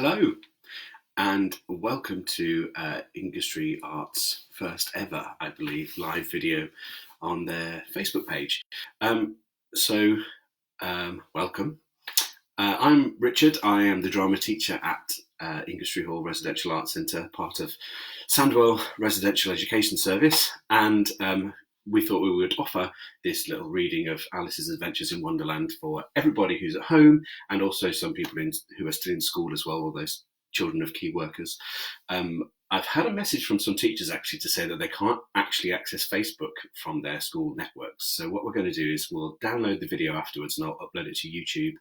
Hello, and welcome to Ingestre Arts' first ever, I believe, live video on their Facebook page. Welcome. I'm Richard. I am the drama teacher at Ingestre Hall Residential Arts Centre, part of Sandwell Residential Education Service, and we thought we would offer this little reading of Alice's Adventures in Wonderland for everybody who's at home, and also some people who are still in school as well, all those children of key workers. I've had a message from some teachers actually to say that they can't actually access Facebook from their school networks. So what we're going to do is we'll download the video afterwards and I'll upload it to YouTube,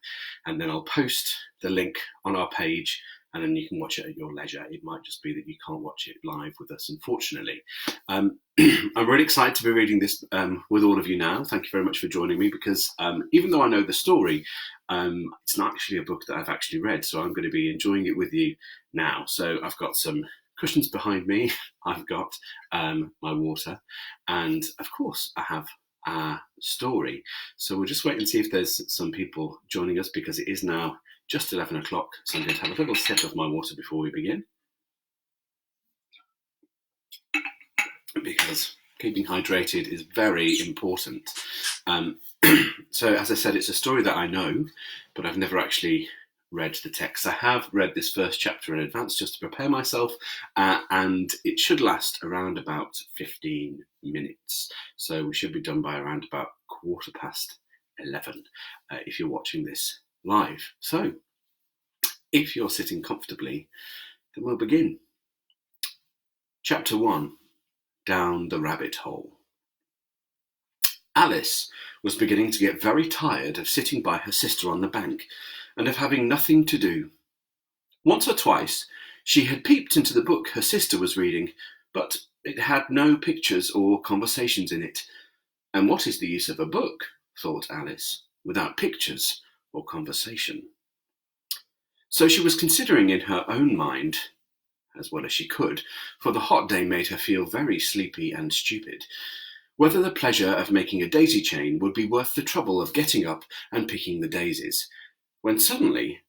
and then I'll post the link on our page, and then you can watch it at your leisure. It might just be that you can't watch it live with us, unfortunately. I'm really excited to be reading this with all of you now. Thank you very much for joining me, because even though I know the story, it's not actually a book that I've actually read, so I'm going to be enjoying it with you now. So I've got some cushions behind me, I've got my water, and of course I have a story. So we'll just wait and see if there's some people joining us, because it is now just 11 o'clock, so I'm going to have a little sip of my water before we begin, because keeping hydrated is very important. So as I said, it's a story that I know, but I've never actually read the text. I have read this first chapter in advance just to prepare myself, and it should last around about 15 minutes. So we should be done by around about 11:15 if you're watching this live. So if you're sitting comfortably, then we'll begin. Chapter 1, Down the Rabbit Hole. Alice was beginning to get very tired of sitting by her sister on the bank and of having nothing to do. Once or twice she had peeped into the book her sister was reading, but it had no pictures or conversations in it. And what is the use of a book, thought Alice, without pictures or conversation? So she was considering in her own mind, as well as she could, for the hot day made her feel very sleepy and stupid, whether the pleasure of making a daisy chain would be worth the trouble of getting up and picking the daisies, when suddenly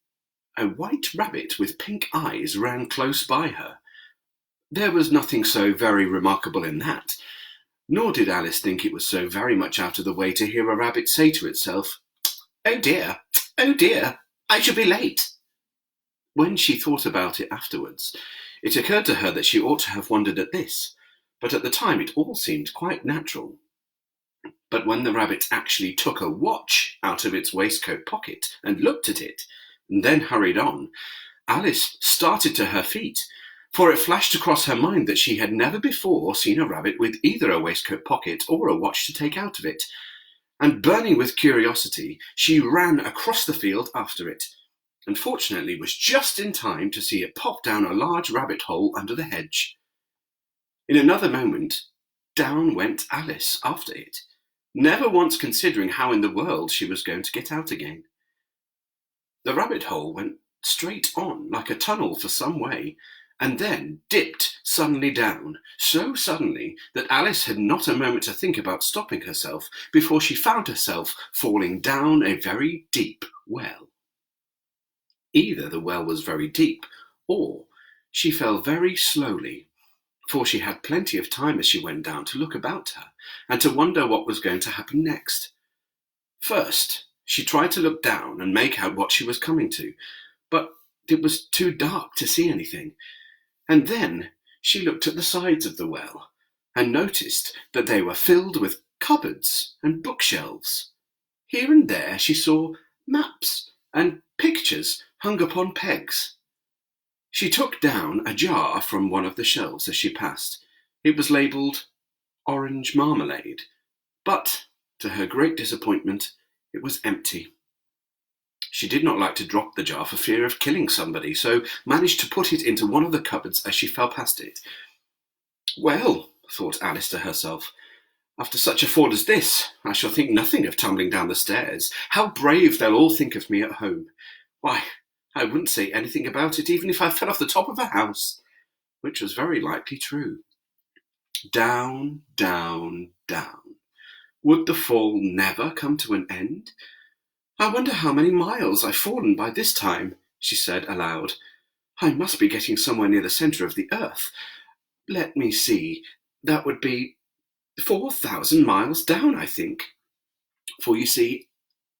a white rabbit with pink eyes ran close by her. There was nothing so very remarkable in that, nor did Alice think it was so very much out of the way to hear a rabbit say to itself, oh dear, I shall be late." When she thought about it afterwards, it occurred to her that she ought to have wondered at this, but at the time it all seemed quite natural. But when the rabbit actually took a watch out of its waistcoat pocket and looked at it, and then hurried on, Alice started to her feet, for it flashed across her mind that she had never before seen a rabbit with either a waistcoat pocket or a watch to take out of it, and burning with curiosity, she ran across the field after it, and fortunately was just in time to see it pop down a large rabbit hole under the hedge. In another moment, down went Alice after it, never once considering how in the world she was going to get out again. The rabbit hole went straight on, like a tunnel for some way, and then dipped suddenly down, so suddenly that Alice had not a moment to think about stopping herself before she found herself falling down a very deep well. Either the well was very deep, or she fell very slowly, for she had plenty of time as she went down to look about her, and to wonder what was going to happen next. First, she tried to look down and make out what she was coming to, but it was too dark to see anything. And then she looked at the sides of the well, and noticed that they were filled with cupboards and bookshelves. Here and there she saw maps and pictures hung upon pegs. She took down a jar from one of the shelves as she passed. It was labelled orange marmalade, but, to her great disappointment, it was empty. She did not like to drop the jar for fear of killing somebody, so managed to put it into one of the cupboards as she fell past it. Well, thought Alice to herself, after such a fall as this, I shall think nothing of tumbling down the stairs. How brave they'll all think of me at home. Why, I wouldn't say anything about it even if I fell off the top of a house, which was very likely true. Down, down, down. Would the fall never come to an end? I wonder how many miles I've fallen by this time, she said aloud, I must be getting somewhere near the centre of the earth. Let me see. That would be 4,000 miles down, I think. For you see,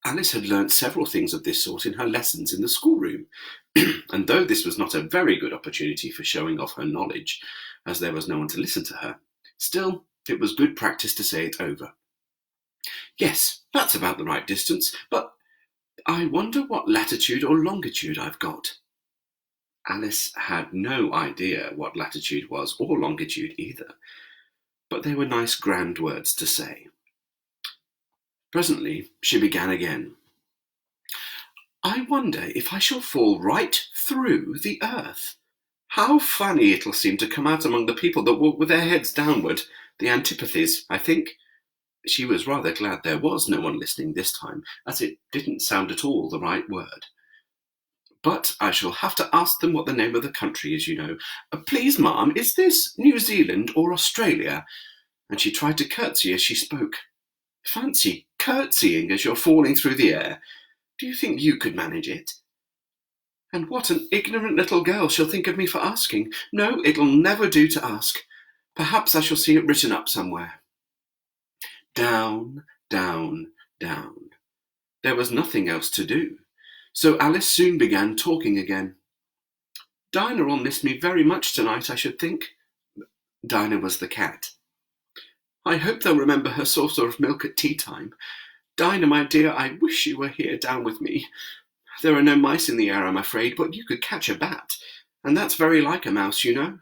Alice had learnt several things of this sort in her lessons in the schoolroom, and though this was not a very good opportunity for showing off her knowledge, as there was no one to listen to her, still it was good practice to say it over. Yes, that's about the right distance, but I wonder what latitude or longitude I've got. Alice had no idea what latitude was or longitude either, but they were nice grand words to say. Presently she began again. I wonder if I shall fall right through the earth. How funny it'll seem to come out among the people that walk with their heads downward, the antipathies, I think. She was rather glad there was no one listening this time, as it didn't sound at all the right word. But I shall have to ask them what the name of the country is, you know. Please, ma'am, is this New Zealand or Australia? And she tried to curtsy as she spoke. Fancy curtsying as you're falling through the air. Do you think you could manage it? And what an ignorant little girl she'll think of me for asking. No, it'll never do to ask. Perhaps I shall see it written up somewhere. Down, down, down. There was nothing else to do, so Alice soon began talking again. Dinah will miss me very much tonight, I should think. Dinah was the cat. I hope they'll remember her saucer of milk at tea time. Dinah, my dear, I wish you were here down with me. There are no mice in the air, I'm afraid, but you could catch a bat, and that's very like a mouse, you know.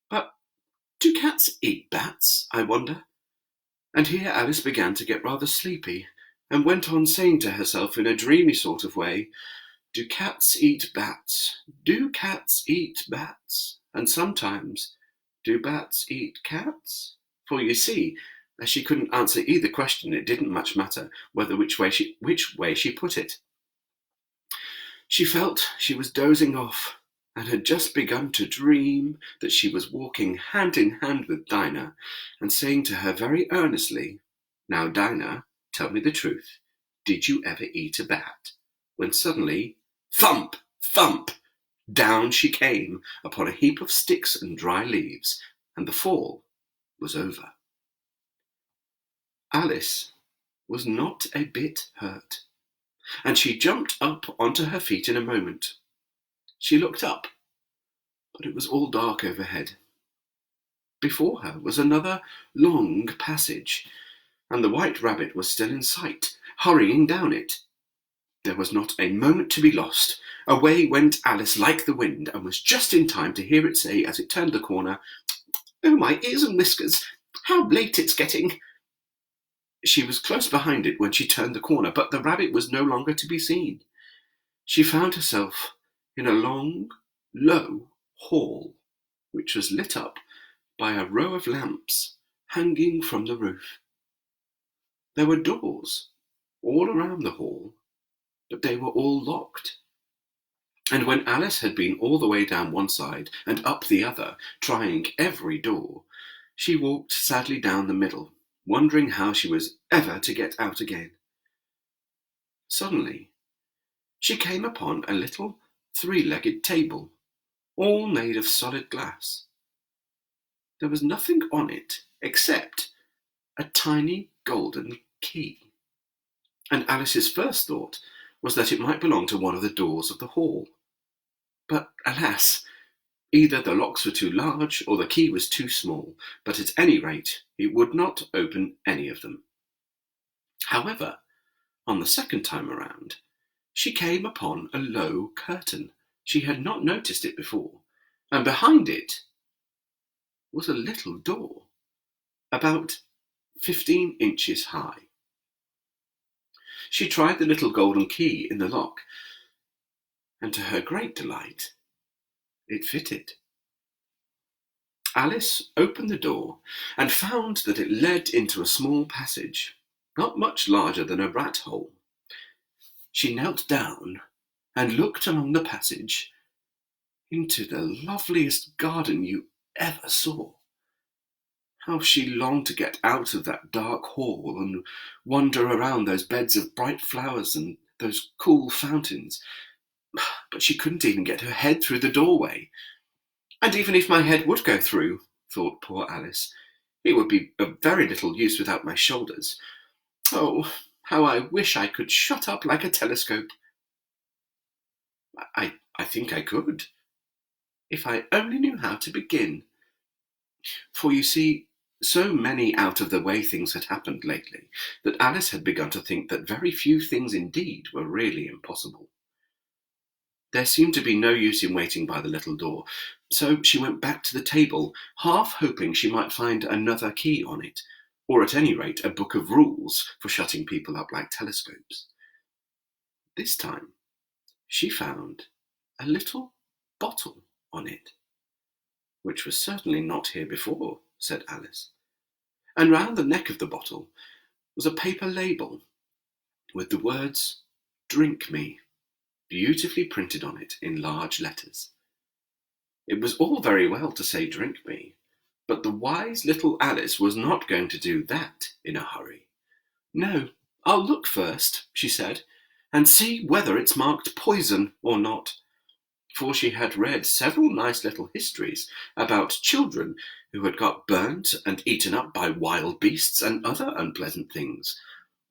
But do cats eat bats, I wonder? And here Alice began to get rather sleepy, and went on saying to herself in a dreamy sort of way, do cats eat bats? Do cats eat bats? And sometimes, do bats eat cats? For you see, as she couldn't answer either question, it didn't much matter which way she put it. She felt she was dozing off, and had just begun to dream that she was walking hand in hand with Dinah, and saying to her very earnestly, Now, Dinah, tell me the truth. Did you ever eat a bat? When suddenly, thump, thump, down she came upon a heap of sticks and dry leaves, and the fall was over. Alice was not a bit hurt, and she jumped up onto her feet in a moment. She looked up, but it was all dark overhead. Before her was another long passage, and the White Rabbit was still in sight, hurrying down it. There was not a moment to be lost. Away went Alice like the wind, and was just in time to hear it say as it turned the corner, Oh, my ears and whiskers, how late it's getting. She was close behind it when she turned the corner, but the rabbit was no longer to be seen. She found herself in a long, low hall, which was lit up by a row of lamps hanging from the roof. There were doors all around the hall, but they were all locked. And when Alice had been all the way down one side and up the other, trying every door, she walked sadly down the middle, wondering how she was ever to get out again. Suddenly, she came upon a little three-legged table, all made of solid glass. There was nothing on it except a tiny golden key, and Alice's first thought was that it might belong to one of the doors of the hall. But alas, either the locks were too large or the key was too small, but at any rate it would not open any of them. However, on the second time around, she came upon a low curtain. She had not noticed it before, and behind it was a little door, about 15 inches high. She tried the little golden key in the lock, and to her great delight, it fitted. Alice opened the door and found that it led into a small passage, not much larger than a rat hole. She knelt down and looked along the passage into the loveliest garden you ever saw. How she longed to get out of that dark hall and wander around those beds of bright flowers and those cool fountains. But she couldn't even get her head through the doorway. And even if my head would go through, thought poor Alice, it would be of very little use without my shoulders. Oh, how I wish I could shut up like a telescope. I think I could, if I only knew how to begin. For you see, so many out-of-the-way things had happened lately that Alice had begun to think that very few things indeed were really impossible. There seemed to be no use in waiting by the little door, so she went back to the table, half hoping she might find another key on it, or at any rate a book of rules for shutting people up like telescopes. This time she found a little bottle on it, which was certainly not here before, said Alice, and round the neck of the bottle was a paper label with the words "Drink me" beautifully printed on it in large letters. It was all very well to say "drink me," but the wise little Alice was not going to do that in a hurry. "No, I'll look first," she said, "and see whether it's marked poison or not." For she had read several nice little histories about children who had got burnt and eaten up by wild beasts and other unpleasant things,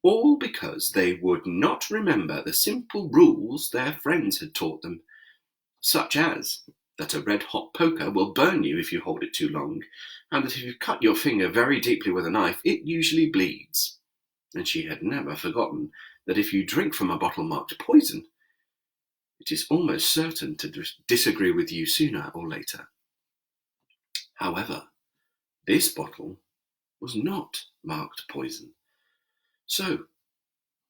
all because they would not remember the simple rules their friends had taught them, such as that a red-hot poker will burn you if you hold it too long, and that if you cut your finger very deeply with a knife, it usually bleeds. And she had never forgotten that if you drink from a bottle marked poison, it is almost certain to disagree with you sooner or later. However, this bottle was not marked poison. So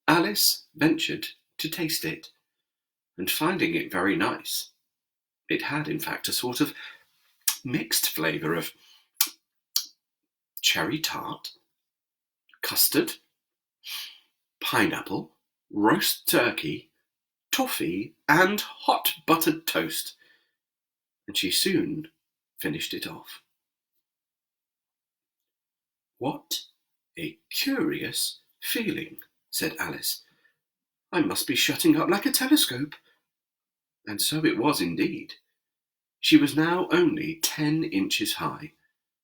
Alice ventured to taste it, and finding it very nice, it had in fact a sort of mixed flavour of cherry tart, custard, pineapple, roast turkey, toffee, and hot buttered toast, and she soon finished it off. "What a curious feeling," said Alice. "I must be shutting up like a telescope." And so it was indeed. She was now only 10 inches high,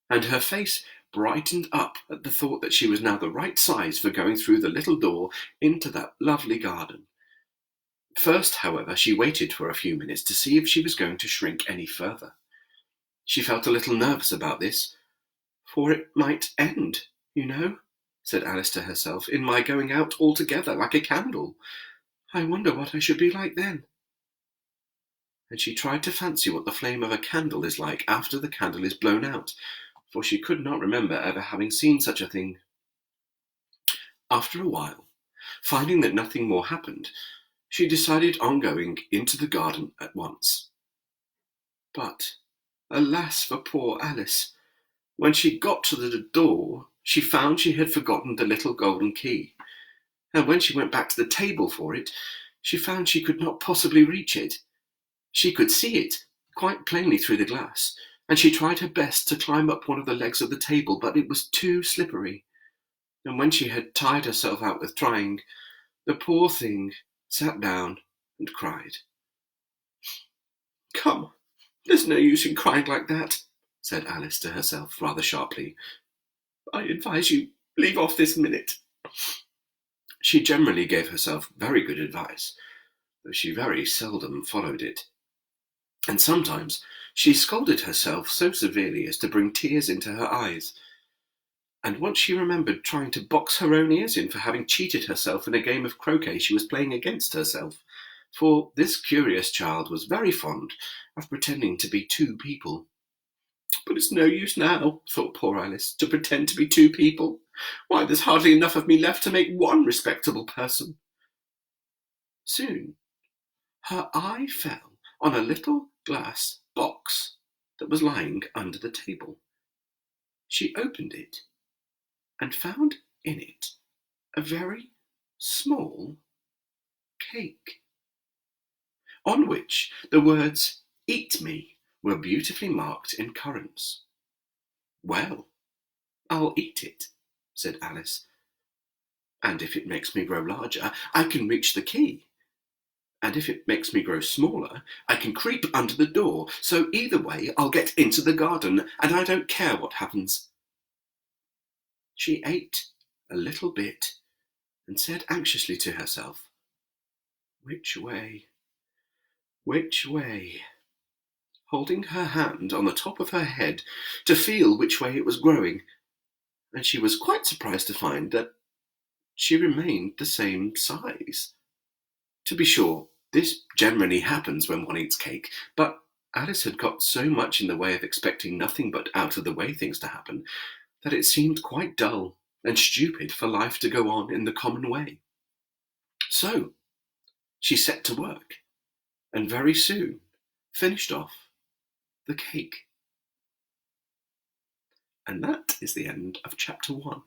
and her face brightened up at the thought that she was now the right size for going through the little door into that lovely garden. First, however, she waited for a few minutes to see if she was going to shrink any further. She felt a little nervous about this, for it might end, you know, said Alice to herself, in my going out altogether like a candle. I wonder what I should be like then. And she tried to fancy what the flame of a candle is like after the candle is blown out, for she could not remember ever having seen such a thing. After a while, finding that nothing more happened, she decided on going into the garden at once. But, alas for poor Alice! When she got to the door, she found she had forgotten the little golden key, and when she went back to the table for it, she found she could not possibly reach it. She could see it quite plainly through the glass, and she tried her best to climb up one of the legs of the table, but it was too slippery. And when she had tired herself out with trying, the poor thing sat down and cried. "Come, there's no use in crying like that," said Alice to herself rather sharply. "I advise you leave off this minute." She generally gave herself very good advice, though she very seldom followed it. And sometimes she scolded herself so severely as to bring tears into her eyes. And once she remembered trying to box her own ears in for having cheated herself in a game of croquet she was playing against herself, for this curious child was very fond of pretending to be two people. "But it's no use now," thought poor Alice, "to pretend to be two people. Why, there's hardly enough of me left to make one respectable person." Soon her eye fell on a little glass box that was lying under the table. She opened it and found in it a very small cake, on which the words "Eat me" were beautifully marked in currants. "Well, I'll eat it," said Alice, "and if it makes me grow larger, I can reach the key. And if it makes me grow smaller, I can creep under the door, so either way I'll get into the garden, and I don't care what happens." She ate a little bit and said anxiously to herself, "Which way? Which way?" holding her hand on the top of her head to feel which way it was growing, and she was quite surprised to find that she remained the same size. To be sure, this generally happens when one eats cake, but Alice had got so much in the way of expecting nothing but out-of-the-way things to happen that it seemed quite dull and stupid for life to go on in the common way. So she set to work, and very soon finished off the cake. And that is the end of chapter 1.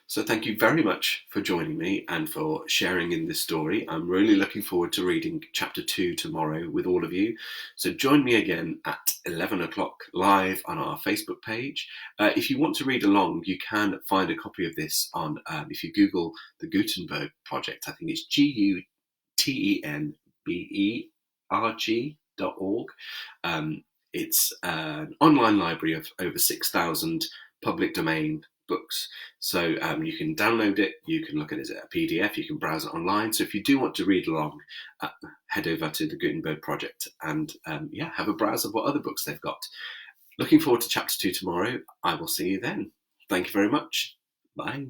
So thank you very much for joining me and for sharing in this story. I'm really looking forward to reading chapter 2 tomorrow with all of you. So join me again at 11 o'clock live on our Facebook page. If you want to read along, you can find a copy of this on, if you Google the Gutenberg Project, I think it's GUTENBERG.org. It's an online library of over 6,000 public domain books. So you can download it, you can look at it as a PDF, you can browse it online. So if you do want to read along, head over to the Gutenberg Project and have a browse of what other books they've got. Looking forward to chapter 2 tomorrow. I will see you then. Thank you very much. Bye.